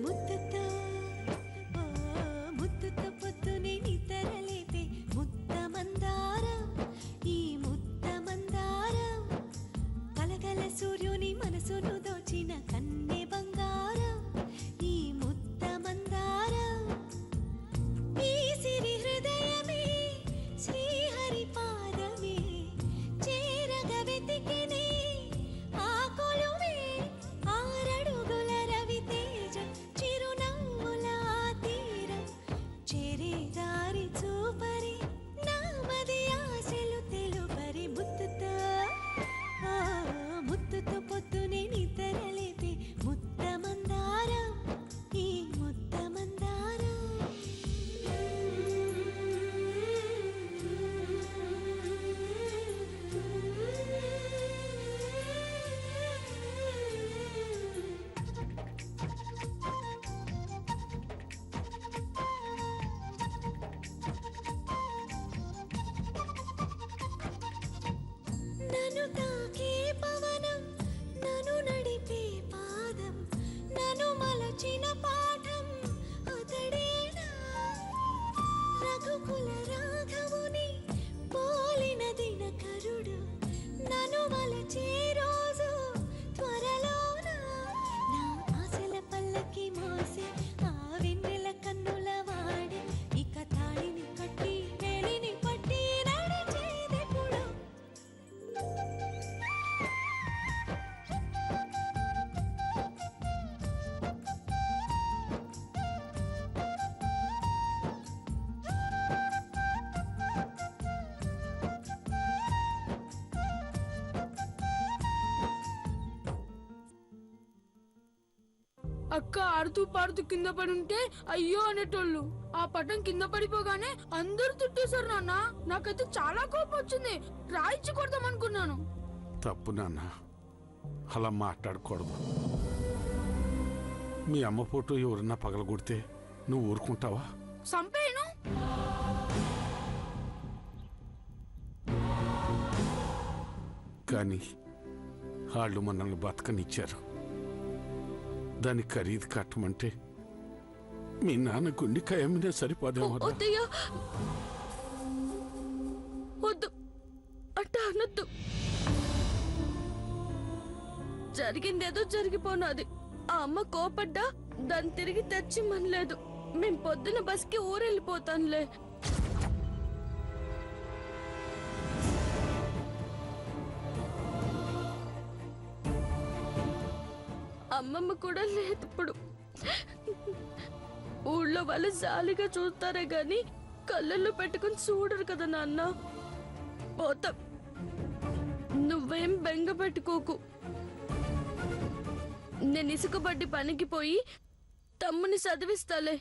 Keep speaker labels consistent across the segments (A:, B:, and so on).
A: ముద్దుతో ముద్దుతో పొద్దునే నిద్రలేపే ముద్ద మందారం ఈ ముద్ద మందారం కలగల సూర్యుని మనసును దోచిన కన్నె బంగారం ఈ ముద్ద మందారం ఈ సిరి హృదయమే శ్రీహరి పాదమే చేరగ వెతికినే ఆ కొలువే ఆరడుగుల రవి తేజ చిరునవ్వుల తీరం చేరే దారి చూపరి నామది ఆశలు తెలుపరి ముద్దుతో ముద్దుతో పొద్దునే నిద్రలేపే ముద్ద మందారం ఈ ముద్ద మందారం నన్ను తాకే పవనం నన్ను నడిపే పాదం నన్ను మలచిన పాఠం అతడేనా రఘుకుల రాఘవుని పోలిన దినకరుడు నన్ను మలచే రోజు త్వరలోన నా ఆశల పల్లకి మోసే ఆ వెన్నెల కన్నుల వాడి ఇక తాళిని కట్టి వేలిని పట్టి నడిచేదెప్పుడు
B: అక్క ఆడుతూ పాడుతూ కింద పడి ఉంటే అయ్యో అనేటోళ్ళు. ఆ పటం కింద పడిపోగానే అందరూ తిట్టేశారు నాన్న. నాకైతే చాలా కోపం వచ్చింది. రాయిచ్చి కొడదాం అనుకున్నాను.
C: తప్పు నాన్న, అలా మాట్లాడకూడదు. మీ అమ్మ ఫోటో ఎవరన్నా పగలగొడితే నువ్వు ఊరుకుంటావా?
B: సంపేను.
C: కానీ వాళ్ళు మనల్ని బతకనిచ్చారు. దానికి ఖరీదు కట్టమంటే మీ నాన్న గుండె ఖాయమైనా సరిపోదేమో.
B: వద్దయ్యా, వద్దు, అట్ట అనొద్దు. జరిగిందేదో జరిగిపోనాది. ఆ అమ్మ కోపడ్డా దాన్ని తిరిగి తెచ్చిమ్మనలేదు. మేం పొద్దున బస్కి ఊరెళ్ళిపోతానులే. అమ్మమ్మ కూడా లేదు ఇప్పుడు. ఊళ్ళో వాళ్ళు జాలిగా చూస్తారే గాని కళ్ళల్లో పెట్టుకుని చూడరు కదా నాన్న. పోతాం, నువ్వేం బెంగ పెట్టుకోకు. నేను ఇసుకబడ్డి పనికి పోయి తమ్ముని చదివిస్తాలే.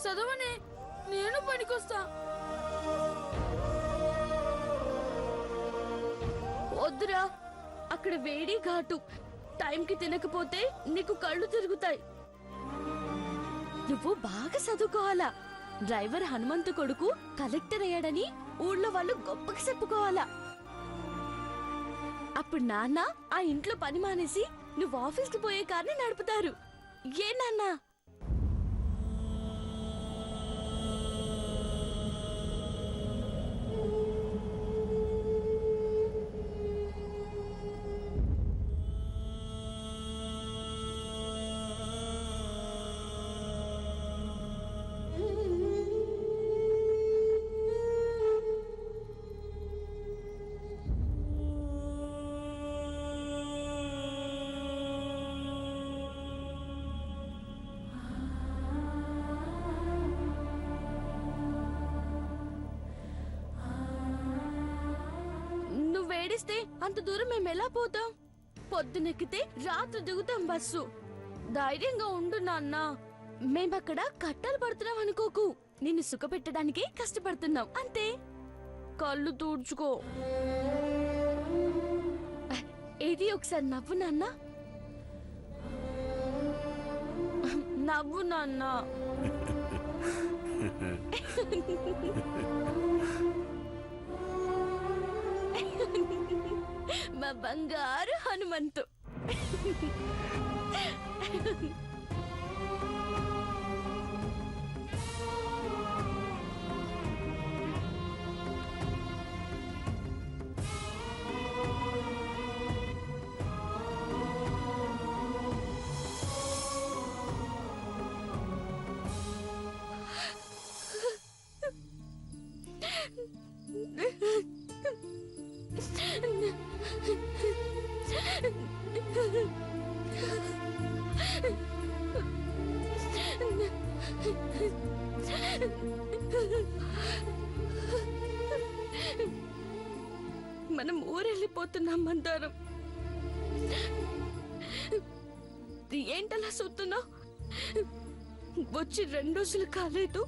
B: చదవనే, నేను పనికొస్తా. వద్దురా, అక్కడ వేడి ఘాటు. టైంకి తినకపోతే నీకు కళ్ళు తిరుగుతాయి. నువ్వు బాగా చదువుకోవాలా. డ్రైవర్ హనుమంతు కొడుకు కలెక్టర్ అయ్యాడని ఊళ్ళో వాళ్ళు గొప్పగా చెప్పుకోవాలా. అప్పుడు నాన్న ఆ ఇంట్లో పని మానేసి నువ్వు ఆఫీస్కి పోయే కార్ని నడుపుతారు. ఏ నాన్నా? ఏడిస్తే అంత దూరం మేము ఎలా పోతాం? పొద్దునెక్కితే రాత్రి దిగుతాం బస్సు. ధైర్యంగా ఉండు నాన్న. మేమక్కడ కట్టాలు పడుతున్నాం అనుకోకు. నిన్ను సుఖపెట్టడానికే కష్టపడుతున్నాం అంతే. కళ్ళు తూడ్చుకో. ఏది ఒకసారి నవ్వు నాన్న. నవ్వు నాన్న. మా బంగారు హనుమంతు. మనం ఊరెళ్ళిపోతున్నాం మందారం. ఏంటలా చూస్తున్నావు? వచ్చి 2 రోజులు కాలేదు,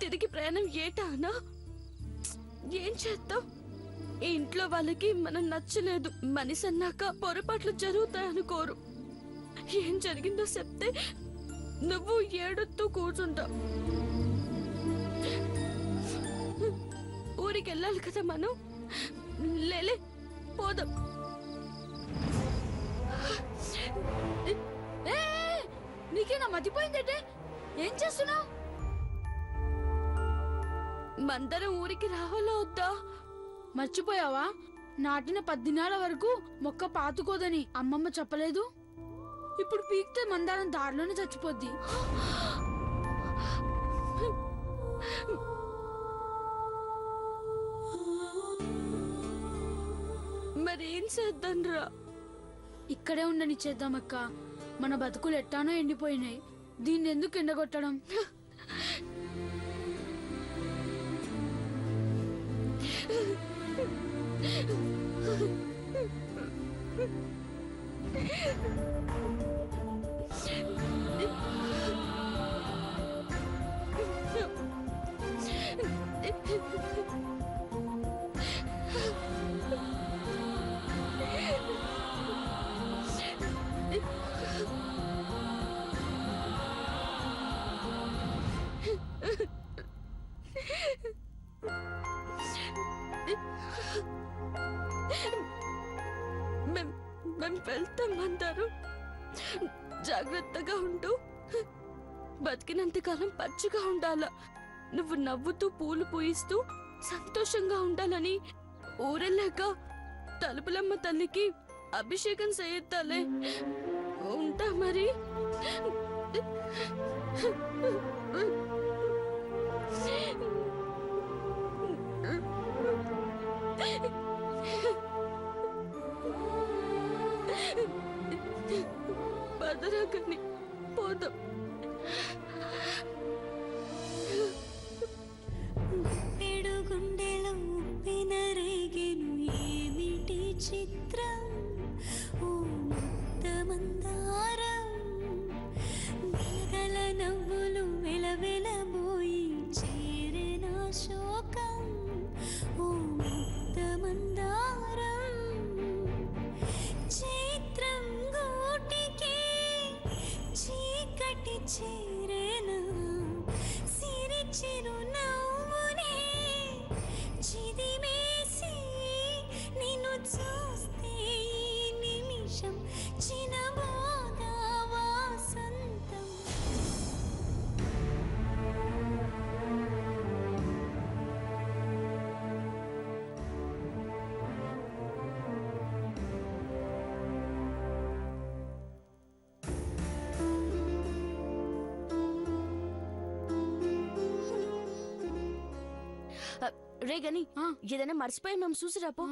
B: తిరిగి ప్రయాణం ఏటానా? ఏం చేద్దాం? ఈ ఇంట్లో వాళ్ళకి మనం నచ్చలేదు. మనిషి అన్నాక పొరపాట్లు జరుగుతాయనుకోరు. ఏం జరిగిందో చెప్తే నువ్వు ఏడుతూ కూర్చుంటావు. ఊరికి వెళ్ళాలి కదా మనం. లేలే, పోదాం. నీకేనా మతిపోయిందంటే? ఏం చేస్తున్నావు? మందరం ఊరికి రావాలా వద్దా?
D: మర్చిపోయావా? నాటిన 10 దినాల వరకు మొక్క పాతుకోదని అమ్మమ్మ చెప్పలేదు? ఇప్పుడు పీకితే మందారం దారిలోనే చచ్చిపోద్ది.
B: మరేం చేద్దాంరా?
D: ఇక్కడే ఉండని చేద్దామక్క. మన బతుకులు ఎట్టానో ఎండిపోయినాయి. దీన్ని ఎందుకు ఎండగొట్టడం?
B: మేము వెళ్తాం మందారు. జాగ్రత్తగా ఉండు. బతికినంతకాలం పచ్చిగా ఉండాల. నువ్వు నవ్వుతూ పూలు పూయిస్తూ సంతోషంగా ఉండాలని ఊరెళ్ళాక తలుపులమ్మ తల్లికి అభిషేకం చేయిద్దాలే. ఉంటా మరి. పదరాకని పోదాం.
A: గుండెలో ఉప్పినరేగెను ఏమిటి చిత్రం? ఓ ముద్దమందారం, వెలగల నవ్వులు వెలవెలబోయి చేరిన శోకం. ఓ ముద్దమందారం, చైత్రం గూటికి చీకటి చేరేన సిరి చిరునవ్వునే చిదిమేసి నిన్ను చూస్తే ఈ నిమిషం చినబోదా వాసంతం.
B: రే గని, ఏదైనా మర్చిపోయి మేము చూసిరాపో.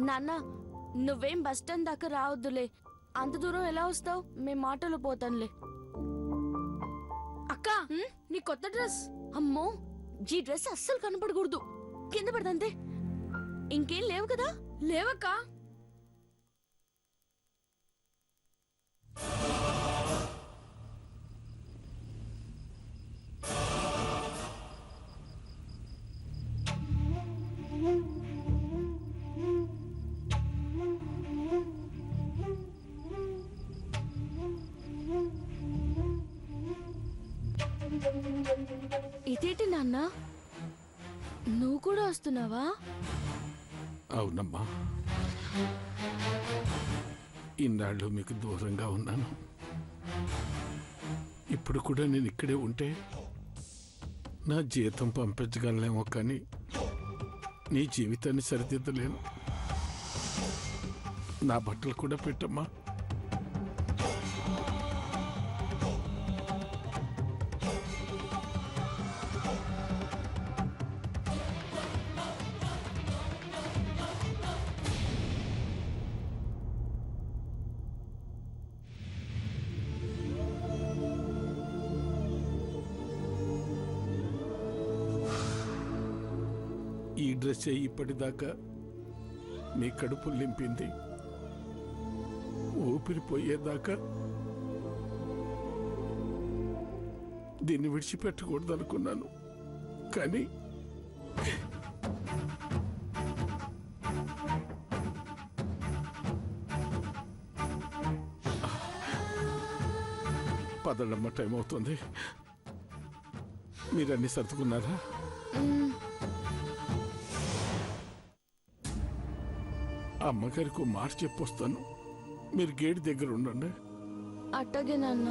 B: నాన్న నువ్వేం బస్ స్టాండ్ దాకా రావద్దులే. అంత దూరం ఎలా వస్తావు? మేము ఆటోలో పోతానులే.
D: అక్క నీ కొత్త డ్రెస్.
B: అమ్మో, ఈ డ్రెస్ అస్సలు కనపడకూడదు. కింద పడదంతే. ఇంకేం లేవు కదా?
D: లేవక్క.
B: ఇదేంటి నాన్న, నువ్వు కూడా వస్తున్నావా?
C: అవునమ్మా, ఇన్నాళ్ళు మీకు దూరంగా ఉన్నాను. ఇప్పుడు కూడా నేను ఇక్కడే ఉంటే నా జీతం పంపించగలనేమో, కానీ నీ జీవితాన్ని సరిదిద్దలేను. నా బట్టలు కూడా పెట్టమ్మా. ఈ డ్రెస్ ఇప్పటిదాకా మీ కడుపులు నింపింది. ఊపిరిపోయేదాకా దీన్ని విడిచిపెట్టకూడదు అనుకున్నాను, కానీ పదడమ్మ, టైం అవుతుంది. మీరన్నీ సర్దుకున్నారా? అమ్మగారికి మాట చెప్పొస్తాను, మీరు గేట్ దగ్గర ఉండండి.
B: అట్టగే నాన్న.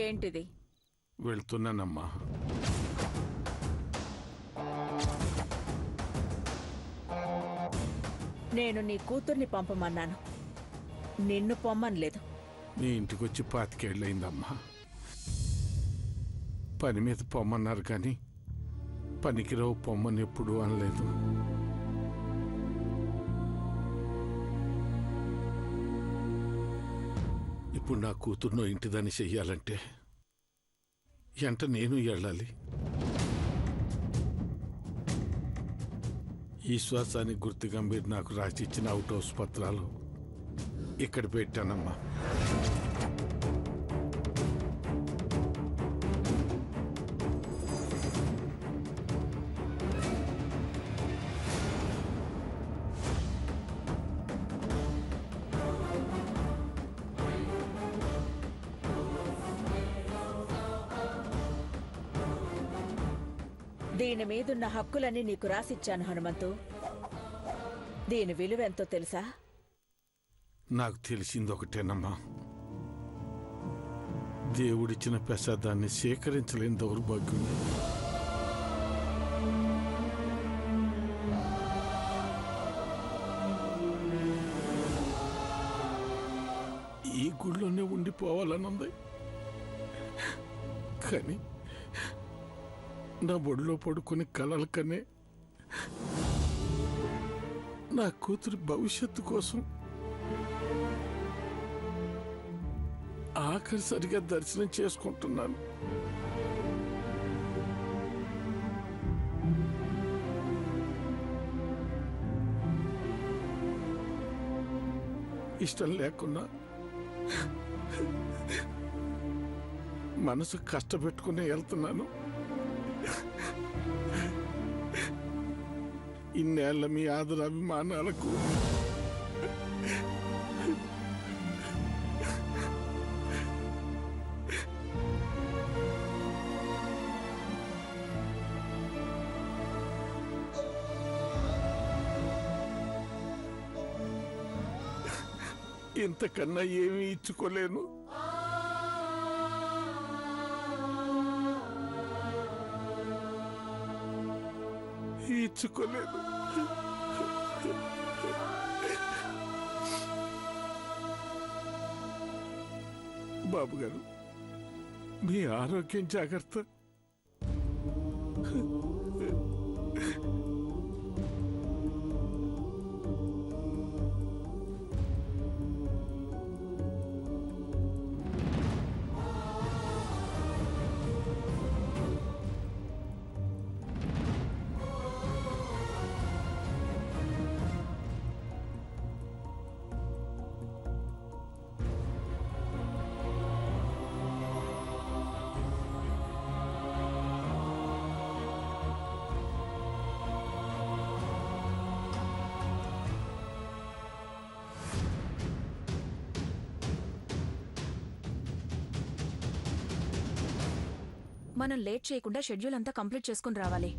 E: ఏంటిది?
C: వెళ్తున్నానమ్మా.
E: నేను నీ కూతుర్ని పంపమన్నాను, నిన్ను పొమ్మనలేదు.
C: నీ ఇంటికొచ్చి 25 ఏళ్ళయిందమ్మా. పని మీద పొమ్మన్నారు, కానీ పనికిరావు పొమ్మని ఎప్పుడు అనలేదు. ఇప్పుడు నా కూతురునో ఇంటిదాన్ని చెయ్యాలంటే ఎంట నేను వెళ్ళాలి. ఈ శ్వాసానికి గుర్తుగా మీరు నాకు రాసిచ్చిన అవుట్ హౌస్ పత్రాలు ఇక్కడ పెట్టానమ్మా.
E: దీని మీదున్న హక్కులన్నీ నీకు రాసిచ్చాను హనుమంతు. దీని విలువెంతో తెలుసా?
C: నాకు తెలిసింది ఒకటేనమ్మా, దేవుడిచ్చిన ప్రసాదాన్ని సేకరించలేని దౌర్భాగ్యం. ఈ గుళ్ళోనే ఉండిపోవాలనుంది, కానీ నా ఒడిలో పడుకుని కలల కనే నా కూతురి భవిష్యత్తు కోసం ఆఖరిసరిగా దర్శనం చేసుకుంటున్నాను. ఇష్టం లేకున్నా మనసు కష్టపెట్టుకుని వెళ్తున్నాను. ఇన్నేళ్ల మీ ఆదరాభిమానాలకు ఇంతకన్నా ఏమీ ఇచ్చుకోలేను. ఇచ్చుకోలేదు. బాబు గారు, మీ ఆరోగ్యం జాగ్రత్త.
F: మనం లేట్ చేయకుండా షెడ్యూల్ అంతా కంప్లీట్ చేసుకుని రావాలి.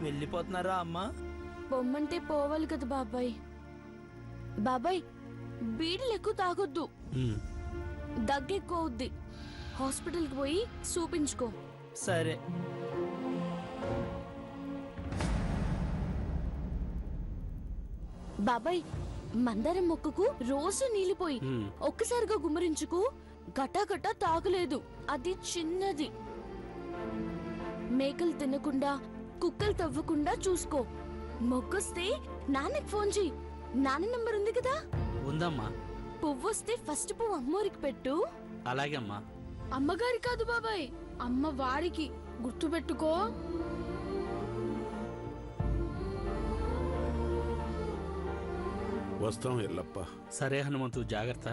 G: వెళ్ళిపోతున్నారా అమ్మా?
B: పొమ్మంటే పోవాలి కదా బాబాయ్. బాబాయ్, బీడీలు ఎక్కువ తాగొద్దు, దగ్గు ఎక్కువ అవుద్ది. హాస్పిటల్కి పోయి చూపించుకో.
G: సరే.
B: బాబాయ్, మందారం మొక్కకు రోజు నీళ్ళిపోయి ఒక్కసారిగా గుమ్మరించుకో. గటా గటా తాగలేదు, అది చిన్నది. మేకలు తినకుండా, కుక్కలు తవ్వకుండా చూసుకో. మొగ్గొస్తే నాన్నకి ఫోన్ చెయ్యి. నాన్న నంబర్ ఉంది కదా?
G: ఉందమ్మా.
B: పువ్వొస్తే ఫస్ట్ పువ్వు అమ్మోరికి పెట్టు.
G: అలాగే అమ్మా.
D: అమ్మగారి కాదు బాబాయ్, అమ్మ వారికి. గుర్తు పెట్టుకో.
C: వస్తాం ఎల్లప్ప.
G: సరే హనుమంతు, జాగ్రత్త.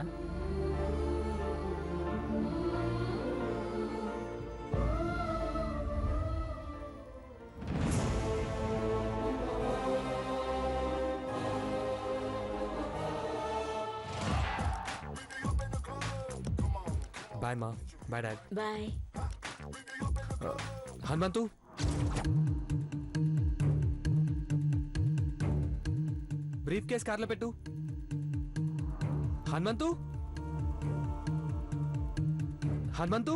H: బాయ్ మా. Bye dad.
E: Bye.
H: Hanumanthu, briefcase కార్లో పెట్టు. హనుమంతు, హనుమంతు